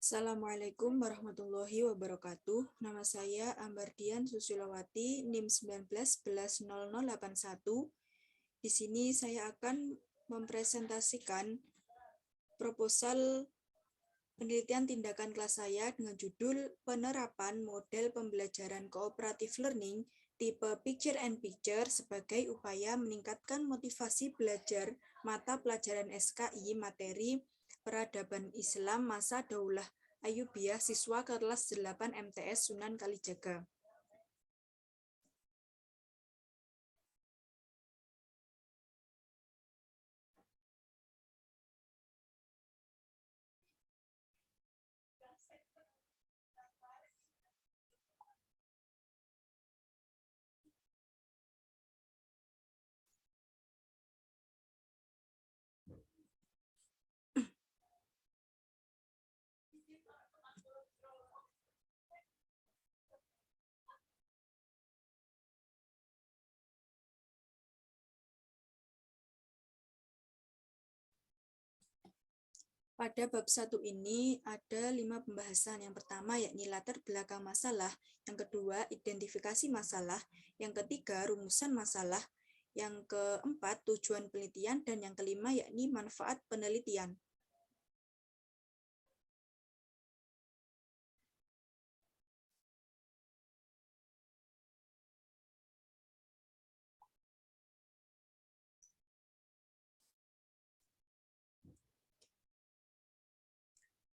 Assalamualaikum warahmatullahi wabarakatuh. Nama saya Ambardian Susilowati, NIM 19110081. Di sini saya akan mempresentasikan proposal penelitian tindakan kelas saya dengan judul Penerapan Model Pembelajaran Cooperative Learning tipe Picture and Picture sebagai upaya meningkatkan motivasi belajar mata pelajaran SKI materi Peradaban Islam Masa Daulah Ayyubiyah siswa kelas 8 MTS Sunan Kalijaga. Pada bab 1 ini ada 5 pembahasan. Yang pertama yakni latar belakang masalah, yang kedua identifikasi masalah, yang ketiga rumusan masalah, yang keempat tujuan penelitian, dan yang kelima yakni manfaat penelitian.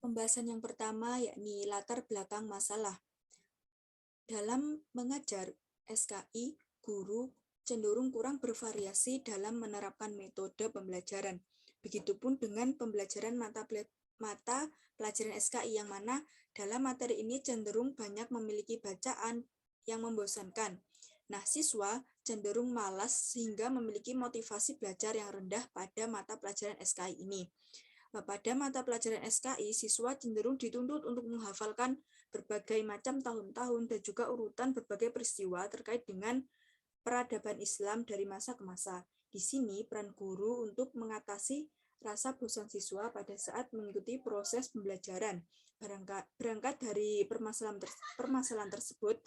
Pembahasan yang pertama yakni latar belakang masalah. Dalam mengajar SKI, guru cenderung kurang bervariasi dalam menerapkan metode pembelajaran. Begitupun dengan pembelajaran mata pelajaran SKI yang mana dalam materi ini cenderung banyak memiliki bacaan yang membosankan. Nah, siswa cenderung malas sehingga memiliki motivasi belajar yang rendah pada mata pelajaran SKI ini. Pada mata pelajaran SKI, siswa cenderung dituntut untuk menghafalkan berbagai macam tahun-tahun dan juga urutan berbagai peristiwa terkait dengan peradaban Islam dari masa ke masa. Di sini peran guru untuk mengatasi rasa bosan siswa pada saat mengikuti proses pembelajaran. Berangkat dari permasalahan tersebut,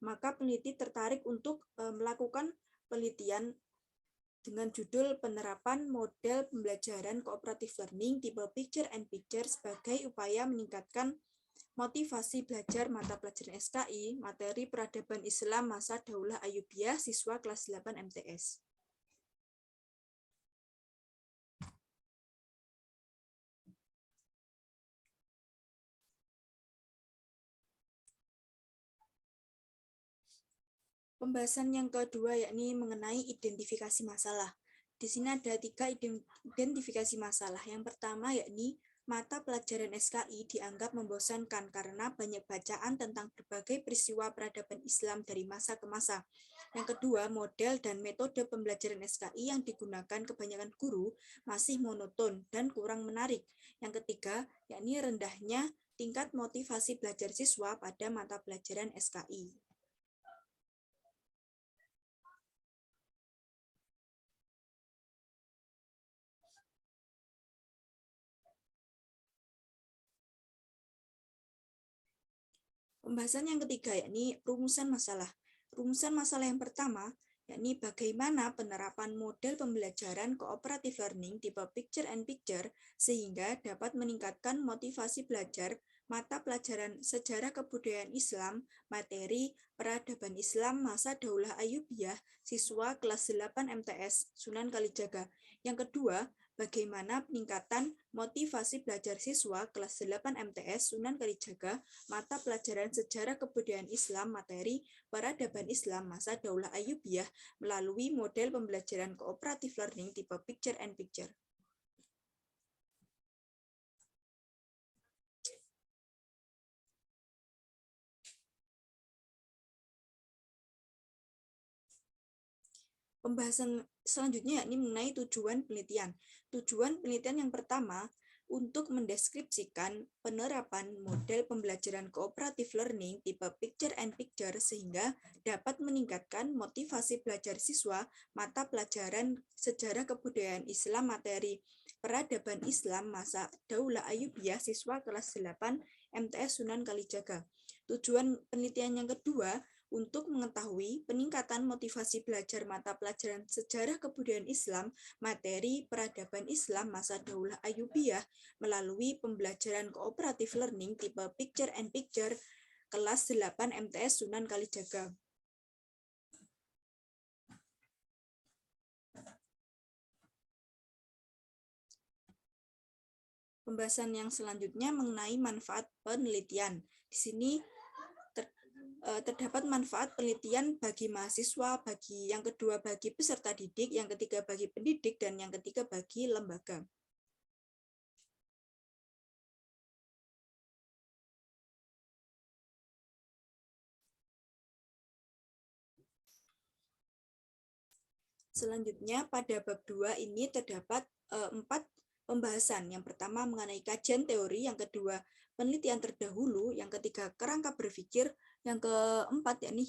maka peneliti tertarik untuk melakukan penelitian dengan judul Penerapan Model Pembelajaran Cooperative Learning tipe Picture and Picture sebagai upaya meningkatkan motivasi belajar mata pelajaran SKI materi Peradaban Islam Masa Daulah Ayyubiyah siswa kelas 8 MTS. Pembahasan yang kedua yakni mengenai identifikasi masalah. Di sini ada 3 identifikasi masalah. Yang pertama yakni mata pelajaran SKI dianggap membosankan karena banyak bacaan tentang berbagai peristiwa peradaban Islam dari masa ke masa. Yang kedua, model dan metode pembelajaran SKI yang digunakan kebanyakan guru masih monoton dan kurang menarik. Yang ketiga, yakni rendahnya tingkat motivasi belajar siswa pada mata pelajaran SKI. Pembahasan yang ketiga yakni rumusan masalah. Rumusan masalah yang pertama yakni bagaimana penerapan model pembelajaran cooperative learning tipe Picture and Picture sehingga dapat meningkatkan motivasi belajar mata pelajaran sejarah kebudayaan Islam, materi peradaban Islam masa Daulah Ayyubiyah siswa kelas 8 MTS Sunan Kalijaga. Yang kedua, bagaimana peningkatan motivasi belajar siswa kelas 8 MTS Sunan Kalijaga mata pelajaran sejarah kebudayaan Islam materi peradaban Islam masa Daulah Ayyubiyah melalui model pembelajaran cooperative learning tipe Picture and Picture. Pembahasan selanjutnya yakni mengenai tujuan penelitian. Tujuan penelitian yang pertama untuk mendeskripsikan penerapan model pembelajaran cooperative learning tipe Picture and Picture sehingga dapat meningkatkan motivasi belajar siswa mata pelajaran sejarah kebudayaan Islam materi peradaban Islam masa Daulah Ayyubiyah siswa kelas 8 MTS Sunan Kalijaga. Tujuan penelitian yang kedua untuk mengetahui peningkatan motivasi belajar mata pelajaran sejarah kebudayaan Islam, materi peradaban Islam masa Daulah Ayyubiyah melalui pembelajaran kooperatif learning tipe Picture and Picture kelas 8 MTS Sunan Kalijaga. Pembahasan yang selanjutnya mengenai manfaat penelitian. Di sini terdapat manfaat penelitian bagi mahasiswa, bagi yang kedua bagi peserta didik, yang ketiga bagi pendidik, dan yang ketiga bagi lembaga. Selanjutnya pada bab 2 ini terdapat 4 pembahasan. Yang pertama mengenai kajian teori, yang kedua penelitian terdahulu, yang ketiga kerangka berpikir, yang keempat yakni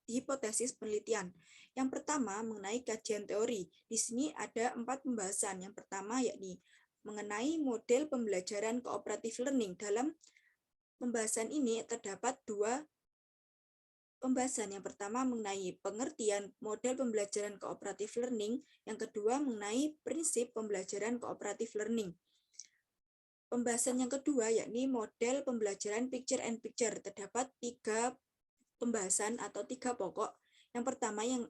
hipotesis penelitian. Yang pertama mengenai kajian teori. Di sini ada 4 pembahasan. Yang pertama yakni mengenai model pembelajaran kooperatif learning. Dalam pembahasan ini terdapat 2 pembahasan. Yang pertama mengenai pengertian model pembelajaran kooperatif learning, yang kedua mengenai prinsip pembelajaran kooperatif learning. Pembahasan yang kedua yakni model pembelajaran picture and picture. Terdapat 3 pembahasan atau 3 pokok. Yang pertama yang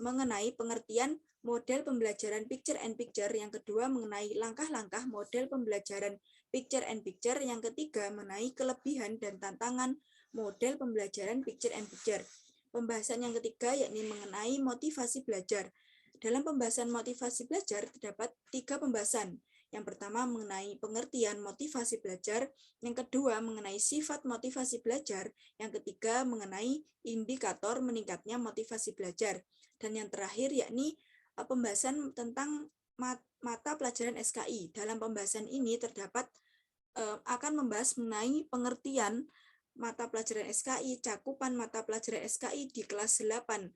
mengenai pengertian model pembelajaran picture and picture, yang kedua mengenai langkah-langkah model pembelajaran picture and picture, yang ketiga mengenai kelebihan dan tantangan model pembelajaran picture and picture. Pembahasan yang ketiga yakni mengenai motivasi belajar. Dalam pembahasan motivasi belajar terdapat 3 pembahasan. Yang pertama mengenai pengertian motivasi belajar, yang kedua mengenai sifat motivasi belajar, yang ketiga mengenai indikator meningkatnya motivasi belajar, dan yang terakhir yakni pembahasan tentang mata pelajaran SKI. Dalam pembahasan ini terdapat akan membahas mengenai pengertian mata pelajaran SKI, cakupan mata pelajaran SKI di kelas 8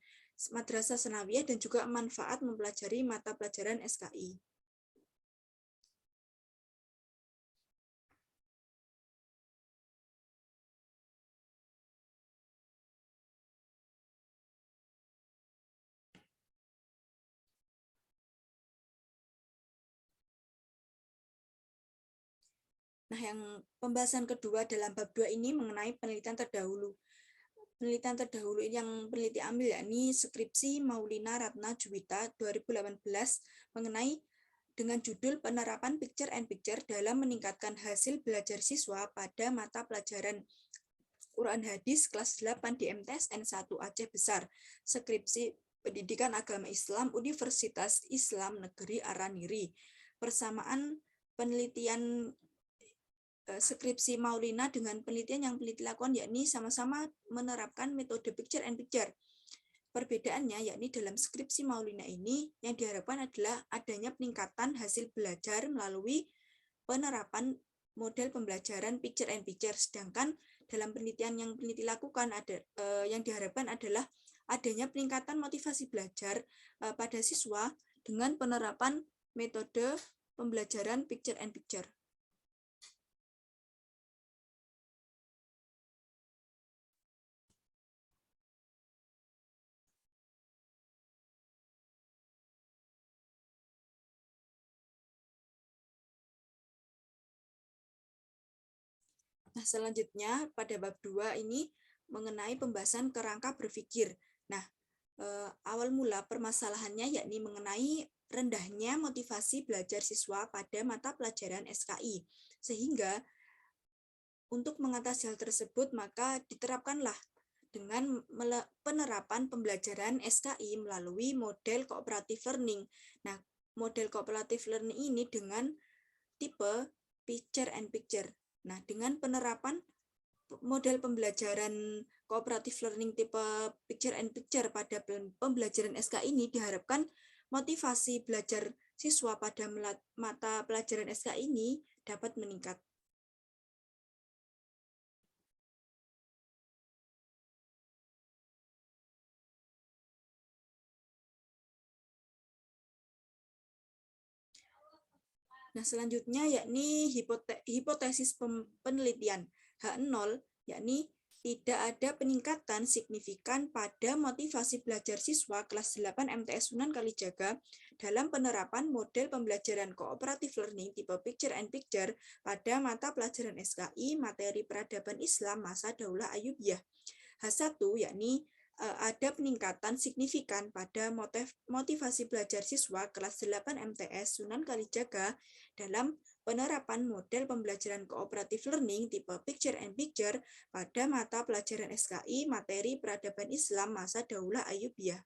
Madrasah Sanawiyah, dan juga manfaat mempelajari mata pelajaran SKI. Nah, yang pembahasan kedua dalam bab 2 ini mengenai penelitian terdahulu. Penelitian terdahulu yang peneliti ambil yakni skripsi Maulina Ratna Juwita 2018 mengenai dengan judul penerapan Picture and Picture dalam meningkatkan hasil belajar siswa pada mata pelajaran Quran Hadis kelas 8 di MTS N1 Aceh Besar. Skripsi Pendidikan Agama Islam Universitas Islam Negeri Araniri. Persamaan penelitian skripsi Maulina dengan penelitian yang peneliti lakukan yakni sama-sama menerapkan metode picture and picture. Perbedaannya yakni dalam skripsi Maulina ini yang diharapkan adalah adanya peningkatan hasil belajar melalui penerapan model pembelajaran picture and picture, sedangkan dalam penelitian yang peneliti lakukan yang diharapkan adalah adanya peningkatan motivasi belajar pada siswa dengan penerapan metode pembelajaran picture and picture. Nah, selanjutnya pada bab 2 ini mengenai pembahasan kerangka berpikir. Nah, awal mula permasalahannya yakni mengenai rendahnya motivasi belajar siswa pada mata pelajaran SKI. Sehingga untuk mengatasi hal tersebut maka diterapkanlah dengan penerapan pembelajaran SKI melalui model cooperative learning. Nah, model cooperative learning ini dengan tipe picture and picture. Nah, dengan penerapan model pembelajaran cooperative learning tipe picture and picture pada pembelajaran SK ini diharapkan motivasi belajar siswa pada mata pelajaran SK ini dapat meningkat. Nah, selanjutnya yakni hipotesis penelitian. H0, yakni tidak ada peningkatan signifikan pada motivasi belajar siswa kelas 8 MTS Sunan Kalijaga dalam penerapan model pembelajaran cooperative learning tipe Picture and Picture pada mata pelajaran SKI materi peradaban Islam masa Daulah Ayyubiyah. H1, yakni ada peningkatan signifikan pada motivasi belajar siswa kelas 8 MTS Sunan Kalijaga dalam penerapan model pembelajaran cooperative learning tipe Picture and Picture pada mata pelajaran SKI materi peradaban Islam masa Daulah Ayyubiyah.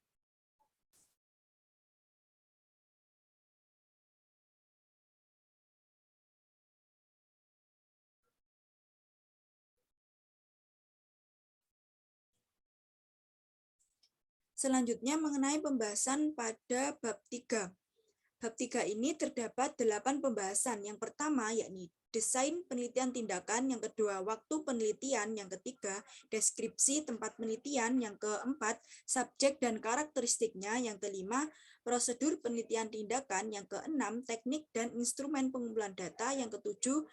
Selanjutnya mengenai pembahasan pada bab 3. Bab 3 ini terdapat 8 pembahasan. Yang pertama yakni desain penelitian tindakan, yang kedua waktu penelitian, yang ketiga deskripsi tempat penelitian, yang keempat subjek dan karakteristiknya, yang kelima prosedur penelitian tindakan, yang keenam teknik dan instrumen pengumpulan data, yang ketujuh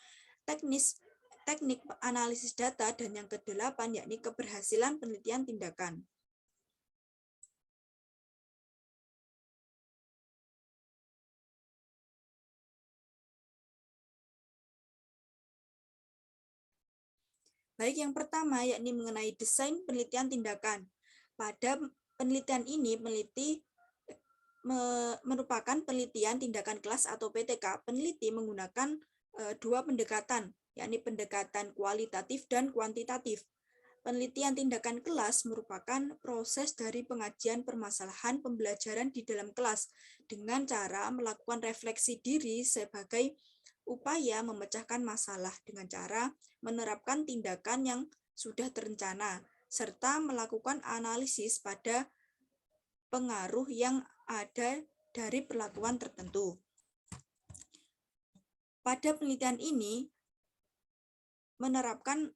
teknik analisis data, dan yang kedelapan yakni keberhasilan penelitian tindakan. Baik, yang pertama yakni mengenai desain penelitian tindakan. Pada penelitian ini, merupakan penelitian tindakan kelas atau PTK. Peneliti menggunakan dua pendekatan, yakni pendekatan kualitatif dan kuantitatif. Penelitian tindakan kelas merupakan proses dari pengajian permasalahan pembelajaran di dalam kelas dengan cara melakukan refleksi diri sebagai upaya memecahkan masalah dengan cara menerapkan tindakan yang sudah terencana, serta melakukan analisis pada pengaruh yang ada dari perlakuan tertentu. Pada penelitian ini menerapkan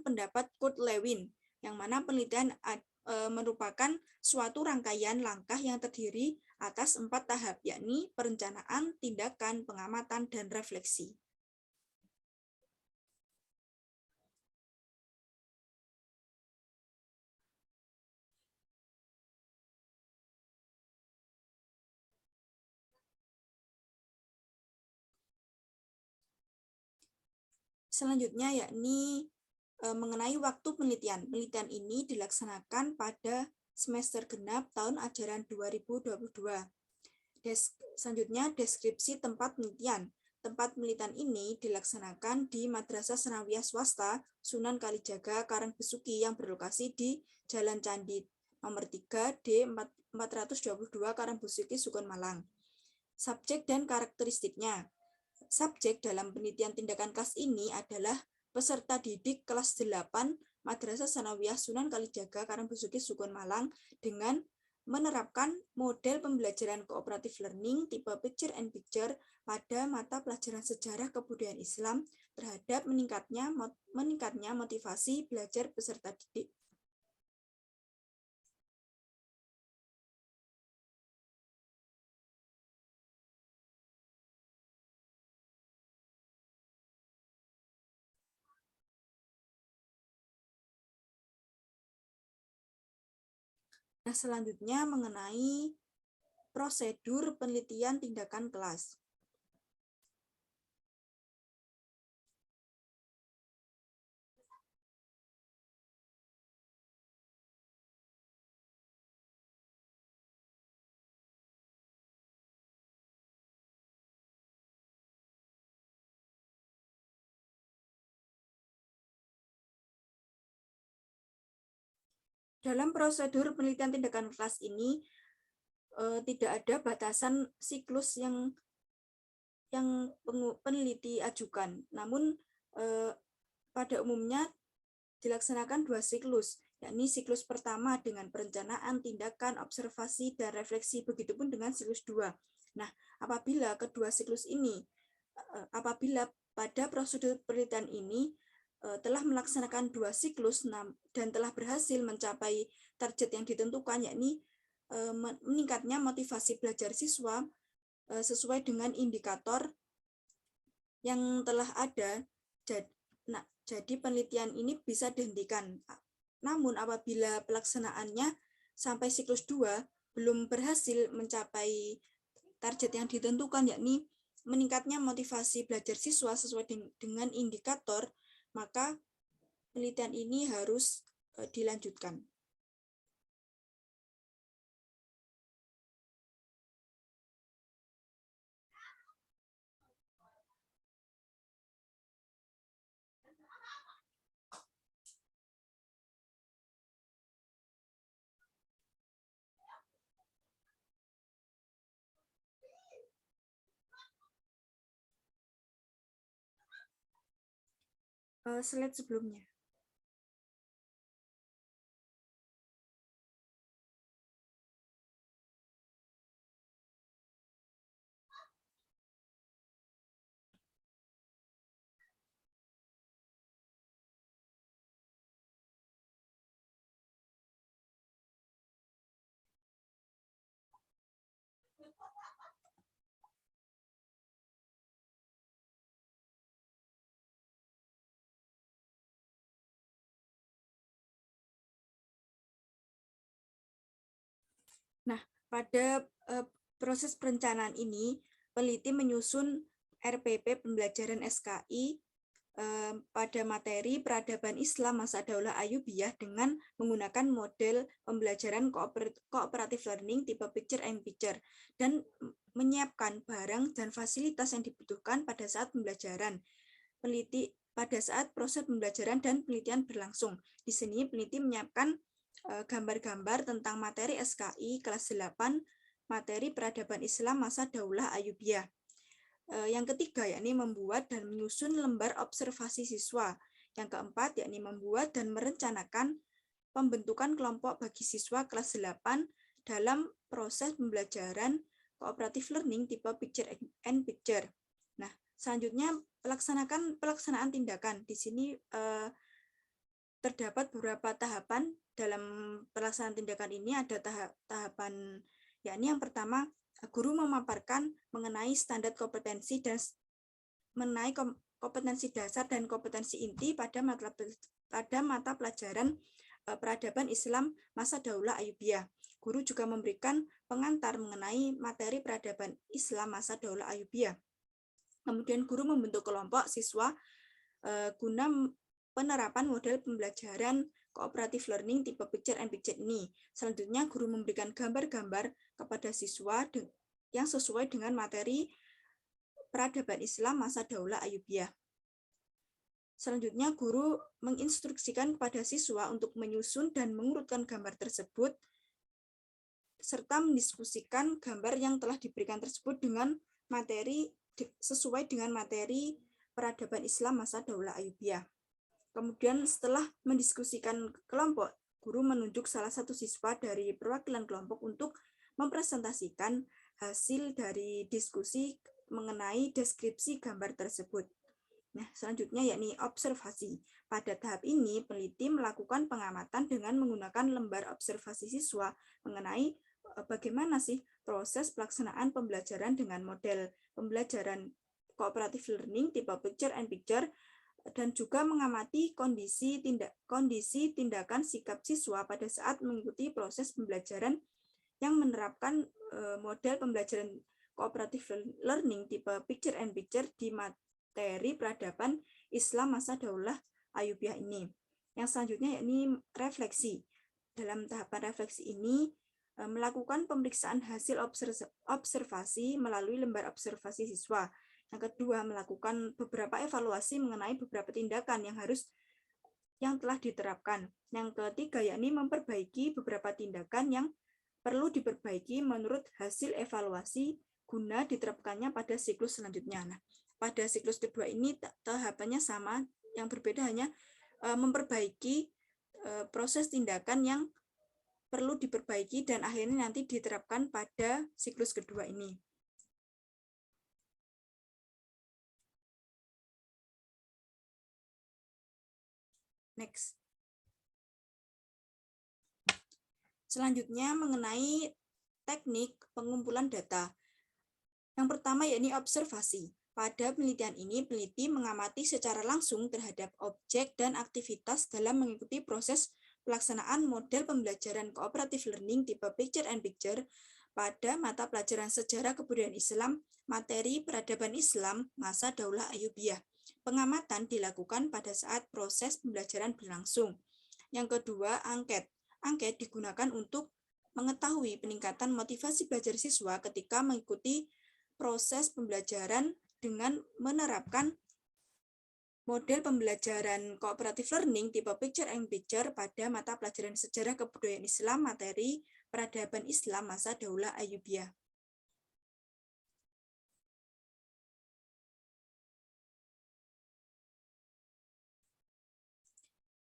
pendapat Kurt Lewin, yang mana penelitian merupakan suatu rangkaian langkah yang terdiri atas 4 tahap, yakni perencanaan, tindakan, pengamatan, dan refleksi. Selanjutnya yakni mengenai waktu penelitian. Penelitian ini dilaksanakan pada semester genap tahun ajaran 2022. Selanjutnya deskripsi tempat penelitian. Tempat penelitian ini dilaksanakan di Madrasah Sanawiyah Swasta Sunan Kalijaga Karangbesuki yang berlokasi di Jalan Candi nomor 3 D 422 Karangbesuki Sukun Malang. Subjek dan karakteristiknya. Subjek dalam penelitian tindakan kelas ini adalah peserta didik kelas 8 Madrasah Sanawiyah Sunan Kalijaga Karangbesuki Sukun Malang dengan menerapkan model pembelajaran cooperative learning tipe Picture and Picture pada mata pelajaran sejarah kebudayaan Islam terhadap meningkatnya motivasi belajar peserta didik. Nah, selanjutnya mengenai prosedur penelitian tindakan kelas. Dalam prosedur penelitian tindakan kelas ini tidak ada batasan siklus yang peneliti ajukan. Namun pada umumnya dilaksanakan 2 siklus, yakni siklus pertama dengan perencanaan, tindakan, observasi, dan refleksi, begitupun dengan siklus 2. Nah, apabila pada prosedur penelitian ini telah melaksanakan 2 siklus dan telah berhasil mencapai target yang ditentukan, yakni meningkatnya motivasi belajar siswa sesuai dengan indikator yang telah ada. Jadi penelitian ini bisa dihentikan. Namun apabila pelaksanaannya sampai siklus 2 belum berhasil mencapai target yang ditentukan, yakni meningkatnya motivasi belajar siswa sesuai dengan indikator, maka penelitian ini harus dilanjutkan. Slide sebelumnya. Nah, pada proses perencanaan ini, peneliti menyusun RPP pembelajaran SKI pada materi peradaban Islam masa Daulah Ayyubiyah dengan menggunakan model pembelajaran cooperative learning tipe picture and picture dan menyiapkan barang dan fasilitas yang dibutuhkan pada saat pembelajaran. Peneliti pada saat proses pembelajaran dan penelitian berlangsung. Di sini peneliti menyiapkan gambar-gambar tentang materi SKI kelas 8 materi peradaban Islam masa Daulah Ayyubiyah. Yang ketiga yakni membuat dan menyusun lembar observasi siswa. Yang keempat yakni membuat dan merencanakan pembentukan kelompok bagi siswa kelas 8 dalam proses pembelajaran cooperative learning tipe picture and picture. Nah, selanjutnya pelaksanaan tindakan. Di sini terdapat beberapa tahapan dalam pelaksanaan tindakan ini. Ada tahapan yakni yang pertama, guru memaparkan mengenai standar kompetensi dan mengenai kompetensi dasar dan kompetensi inti pada mata pelajaran peradaban Islam masa Daulah Ayyubiyah. Guru juga memberikan pengantar mengenai materi peradaban Islam masa Daulah Ayyubiyah. Kemudian guru membentuk kelompok siswa guna penerapan model pembelajaran cooperative learning tipe picture and picture ini. Selanjutnya guru memberikan gambar-gambar kepada siswa yang sesuai dengan materi peradaban Islam masa Daulah Ayyubiyah. Selanjutnya guru menginstruksikan kepada siswa untuk menyusun dan mengurutkan gambar tersebut serta mendiskusikan gambar yang telah diberikan tersebut dengan materi sesuai dengan materi peradaban Islam masa Daulah Ayyubiyah. Kemudian setelah mendiskusikan kelompok, guru menunjuk salah satu siswa dari perwakilan kelompok untuk mempresentasikan hasil dari diskusi mengenai deskripsi gambar tersebut. Nah, selanjutnya yakni observasi. Pada tahap ini, peneliti melakukan pengamatan dengan menggunakan lembar observasi siswa mengenai bagaimana sih proses pelaksanaan pembelajaran dengan model pembelajaran cooperative learning tipe picture and picture, dan juga mengamati kondisi tindakan sikap siswa pada saat mengikuti proses pembelajaran yang menerapkan model pembelajaran cooperative learning tipe picture and picture di materi peradaban Islam masa Daulah Ayyubiyah ini. Yang selanjutnya yakni refleksi. Dalam tahapan refleksi ini melakukan pemeriksaan hasil observasi melalui lembar observasi siswa. Yang kedua, melakukan beberapa evaluasi mengenai beberapa tindakan yang telah diterapkan. Yang ketiga, yakni memperbaiki beberapa tindakan yang perlu diperbaiki menurut hasil evaluasi guna diterapkannya pada siklus selanjutnya. Nah, pada siklus kedua ini tahapannya sama, yang berbeda hanya memperbaiki proses tindakan yang perlu diperbaiki dan akhirnya nanti diterapkan pada siklus kedua ini. Next. Selanjutnya mengenai teknik pengumpulan data. Yang pertama yakni observasi. Pada penelitian ini, peneliti mengamati secara langsung terhadap objek dan aktivitas dalam mengikuti proses pelaksanaan model pembelajaran cooperative learning tipe picture-in-picture pada mata pelajaran sejarah kebudayaan Islam, materi peradaban Islam, masa Daulah Ayyubiyah. Pengamatan dilakukan pada saat proses pembelajaran berlangsung. Yang kedua, angket. Angket digunakan untuk mengetahui peningkatan motivasi belajar siswa ketika mengikuti proses pembelajaran dengan menerapkan model pembelajaran cooperative learning tipe picture-in-picture pada mata pelajaran sejarah kebudayaan Islam, materi peradaban Islam, masa Daulah Ayyubiyah.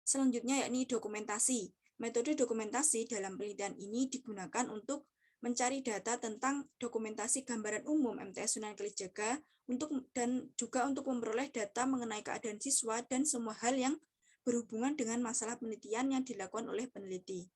Selanjutnya yakni dokumentasi. Metode dokumentasi dalam penelitian ini digunakan untuk mencari data tentang dokumentasi gambaran umum MTS Sunan Kalijaga dan juga untuk memperoleh data mengenai keadaan siswa dan semua hal yang berhubungan dengan masalah penelitian yang dilakukan oleh peneliti.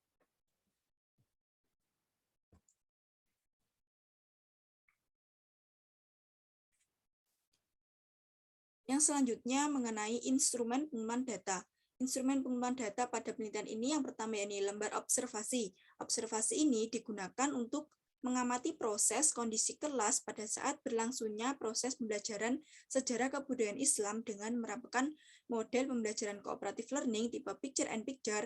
Yang selanjutnya mengenai instrumen pengumpulan data. Instrumen pengumpulan data pada penelitian ini yang pertama yakni lembar observasi. Observasi ini digunakan untuk mengamati proses kondisi kelas pada saat berlangsungnya proses pembelajaran sejarah kebudayaan Islam dengan menerapkan model pembelajaran cooperative learning tipe picture-in-picture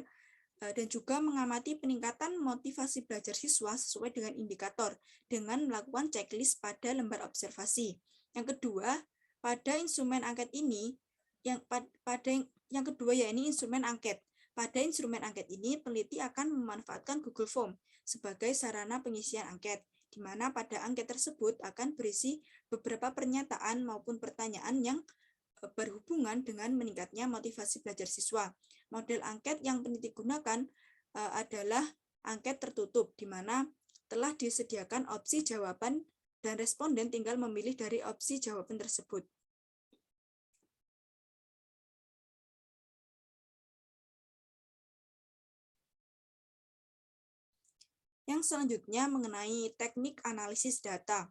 dan juga mengamati peningkatan motivasi belajar siswa sesuai dengan indikator dengan melakukan checklist pada lembar observasi. Yang kedua, pada instrumen angket ini, yang kedua yakni instrumen angket. Pada instrumen angket ini, peneliti akan memanfaatkan Google Form sebagai sarana pengisian angket, di mana pada angket tersebut akan berisi beberapa pernyataan maupun pertanyaan yang berhubungan dengan meningkatnya motivasi belajar siswa. Model angket yang peneliti gunakan adalah angket tertutup, di mana telah disediakan opsi jawaban dan responden tinggal memilih dari opsi jawaban tersebut. Yang selanjutnya mengenai teknik analisis data.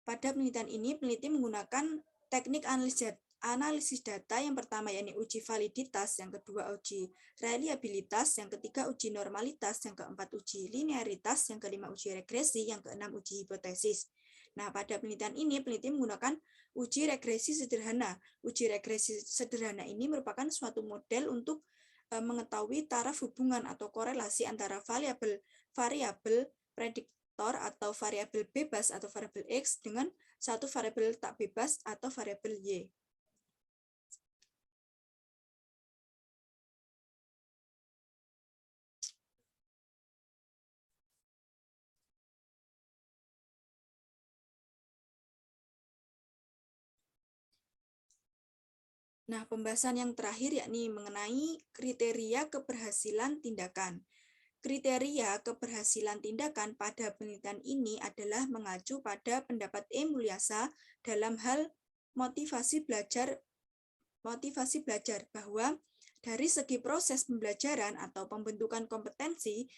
Pada penelitian ini, peneliti menggunakan teknik analisis data yang pertama yakni uji validitas, yang kedua uji reliabilitas, yang ketiga uji normalitas, yang keempat uji linearitas, yang kelima uji regresi, yang keenam uji hipotesis. Nah, pada penelitian ini, peneliti menggunakan uji regresi sederhana. Uji regresi sederhana ini merupakan suatu model untuk mengetahui taraf hubungan atau korelasi antara variabel prediktor atau variabel bebas atau variabel X dengan satu variabel tak bebas atau variabel Y. Nah, pembahasan yang terakhir yakni mengenai kriteria keberhasilan tindakan. Kriteria keberhasilan tindakan pada penelitian ini adalah mengacu pada pendapat E. Mulyasa dalam hal motivasi belajar bahwa dari segi proses pembelajaran atau pembentukan kompetensi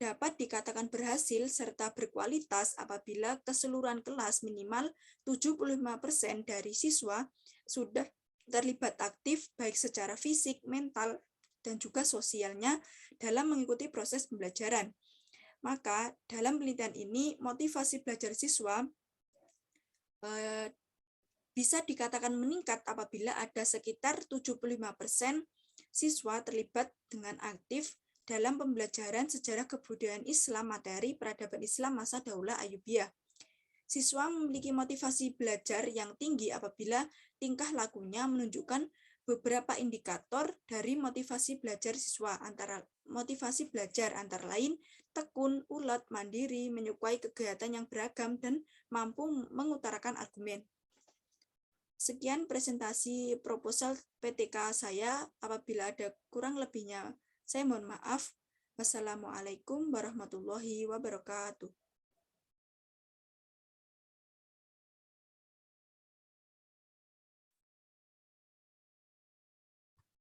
dapat dikatakan berhasil serta berkualitas apabila keseluruhan kelas minimal 75% dari siswa sudah terlibat aktif baik secara fisik, mental, dan juga sosialnya dalam mengikuti proses pembelajaran. Maka dalam penelitian ini motivasi belajar siswa bisa dikatakan meningkat apabila ada sekitar 75% siswa terlibat dengan aktif dalam pembelajaran sejarah kebudayaan Islam, materi peradaban Islam, masa Daulah Ayyubiyah. Siswa memiliki motivasi belajar yang tinggi apabila tingkah lakunya menunjukkan beberapa indikator dari motivasi belajar siswa. Motivasi belajar antara lain tekun, ulet, mandiri, menyukai kegiatan yang beragam, dan mampu mengutarakan argumen. Sekian presentasi proposal PTK saya. Apabila ada kurang lebihnya, saya mohon maaf. Wassalamualaikum warahmatullahi wabarakatuh.